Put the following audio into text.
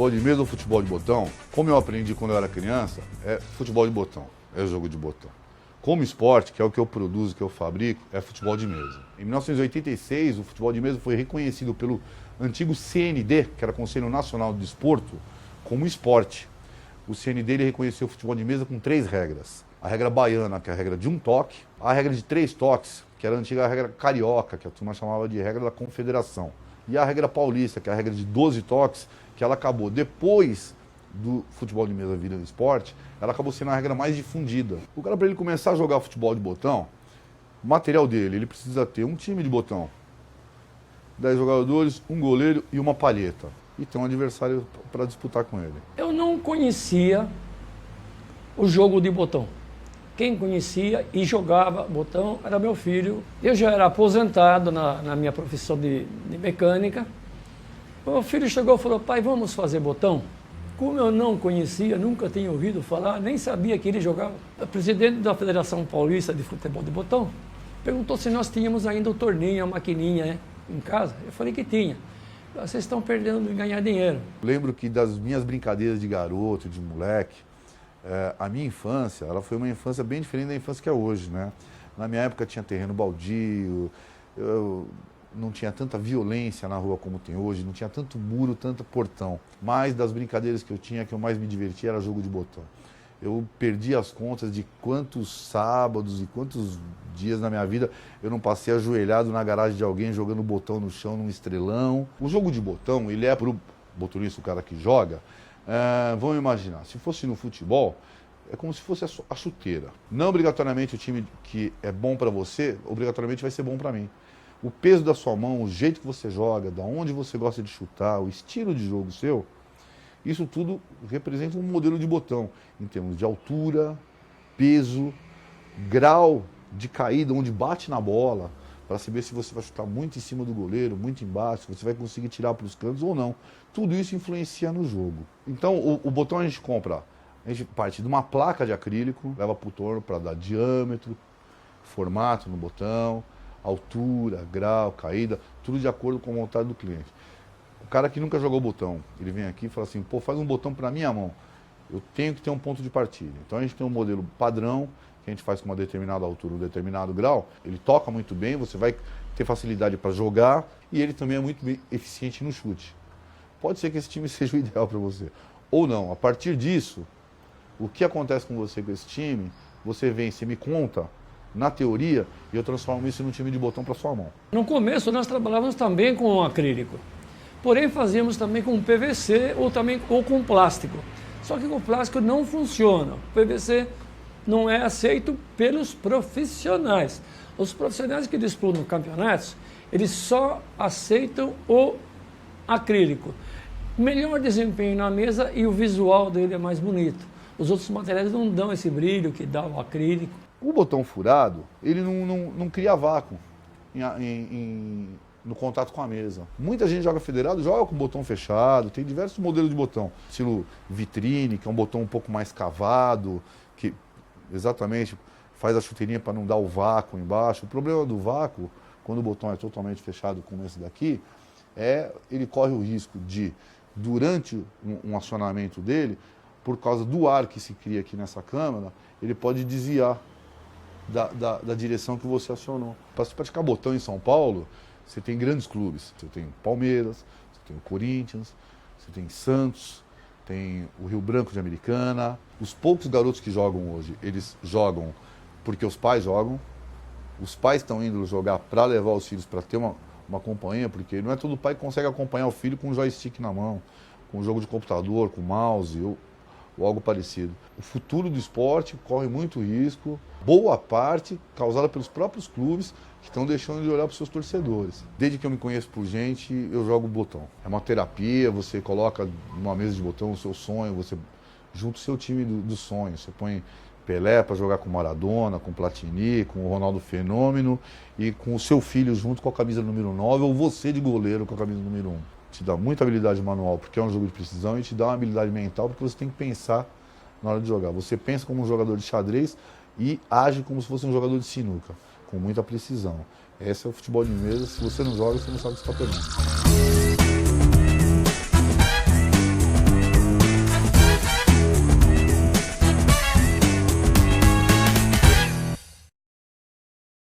futebol de mesa ou futebol de botão, como eu aprendi quando eu era criança, é futebol de botão, é jogo de botão. Como esporte, que é o que eu produzo, que eu fabrico, é futebol de mesa. Em 1986, o futebol de mesa foi reconhecido pelo antigo CND, que era Conselho Nacional do Desporto, como esporte. O CND ele reconheceu o futebol de mesa com 3 regras. A regra baiana, que é a regra de 1 toque, a regra de 3 toques, que era a antiga regra carioca, que a turma chamava de regra da confederação, e a regra paulista, que é a regra de 12 toques, que ela acabou depois do futebol de mesa vir esporte, ela acabou sendo a regra mais difundida. O cara, para ele começar a jogar futebol de botão, o material dele, ele precisa ter um time de botão, 10 jogadores, um goleiro e uma palheta. E tem um adversário para disputar com ele. Eu não conhecia o jogo de botão. Quem conhecia e jogava botão era meu filho. Eu já era aposentado na minha profissão de mecânica. O meu filho chegou e falou: pai, vamos fazer botão? Como eu não conhecia, nunca tinha ouvido falar, nem sabia que ele jogava. O presidente da Federação Paulista de Futebol de Botão perguntou se nós tínhamos ainda o torneio, a maquininha em casa. Eu falei que tinha. Vocês estão perdendo de ganhar dinheiro. Lembro que das minhas brincadeiras de garoto, de moleque, a minha infância, ela foi uma infância bem diferente da infância que é hoje, né? Na minha época tinha terreno baldio, eu não tinha tanta violência na rua como tem hoje, não tinha tanto muro, tanto portão. Mas das brincadeiras que eu tinha, que eu mais me divertia era jogo de botão. Eu perdi as contas de quantos sábados e quantos dias na minha vida eu não passei ajoelhado na garagem de alguém jogando botão no chão, num estrelão. O jogo de botão, ele é para o botonista, o cara que joga, vamos imaginar, se fosse no futebol, é como se fosse a chuteira. Não obrigatoriamente o time que é bom para você, obrigatoriamente vai ser bom para mim. O peso da sua mão, o jeito que você joga, da onde você gosta de chutar, o estilo de jogo seu, isso tudo representa um modelo de botão, em termos de altura, peso, grau de caída, onde bate na bola, para saber se você vai chutar muito em cima do goleiro, muito embaixo, se você vai conseguir tirar para os cantos ou não. Tudo isso influencia no jogo. Então, o botão a gente compra, a gente parte de uma placa de acrílico, leva para o torno para dar diâmetro, formato no botão, altura, grau, caída, tudo de acordo com a vontade do cliente. O cara que nunca jogou botão, ele vem aqui e fala assim, pô, faz um botão para minha mão. Eu tenho que ter um ponto de partida. Então a gente tem um modelo padrão, que a gente faz com uma determinada altura, um determinado grau. Ele toca muito bem, você vai ter facilidade para jogar e ele também é muito bem eficiente no chute. Pode ser que esse time seja o ideal para você. Ou não. A partir disso, o que acontece com você com esse time, você vem, você me conta, na teoria, e eu transformo isso num time de botão para sua mão. No começo nós trabalhávamos também com acrílico, porém fazíamos também com PVC ou com plástico. Só que o plástico não funciona. O PVC não é aceito pelos profissionais. Os profissionais que disputam campeonatos, eles só aceitam o acrílico. Melhor desempenho na mesa e o visual dele é mais bonito. Os outros materiais não dão esse brilho que dá o acrílico. O botão furado, ele não cria vácuo no contato com a mesa. Muita gente joga federado, joga com botão fechado, tem diversos modelos de botão. Estilo vitrine, que é um botão um pouco mais cavado, que exatamente faz a chuteirinha para não dar o vácuo embaixo. O problema do vácuo, quando o botão é totalmente fechado como esse daqui, ele corre o risco de, durante um acionamento dele, por causa do ar que se cria aqui nessa câmara, ele pode desviar da direção que você acionou. Para se praticar botão em São Paulo, você tem grandes clubes. Você tem Palmeiras, você tem o Corinthians, você tem Santos, tem o Rio Branco de Americana. Os poucos garotos que jogam hoje, eles jogam porque os pais jogam. Os pais estão indo jogar para levar os filhos para ter uma companhia, porque não é todo pai que consegue acompanhar o filho com um joystick na mão, com um jogo de computador, com mouse ou algo parecido. O futuro do esporte corre muito risco, boa parte causada pelos próprios clubes que estão deixando de olhar para os seus torcedores. Desde que eu me conheço por gente, eu jogo botão. É uma terapia, você coloca numa mesa de botão o seu sonho, você junta o seu time do sonho. Você põe Pelé para jogar com Maradona, com Platini, com o Ronaldo Fenômeno e com o seu filho junto com a camisa número 9 ou você de goleiro com a camisa número 1. Te dá muita habilidade manual porque é um jogo de precisão e te dá uma habilidade mental porque você tem que pensar na hora de jogar. Você pensa como um jogador de xadrez e age como se fosse um jogador de sinuca, com muita precisão. Esse é o futebol de mesa. Se você não joga, você não sabe o que está perdendo.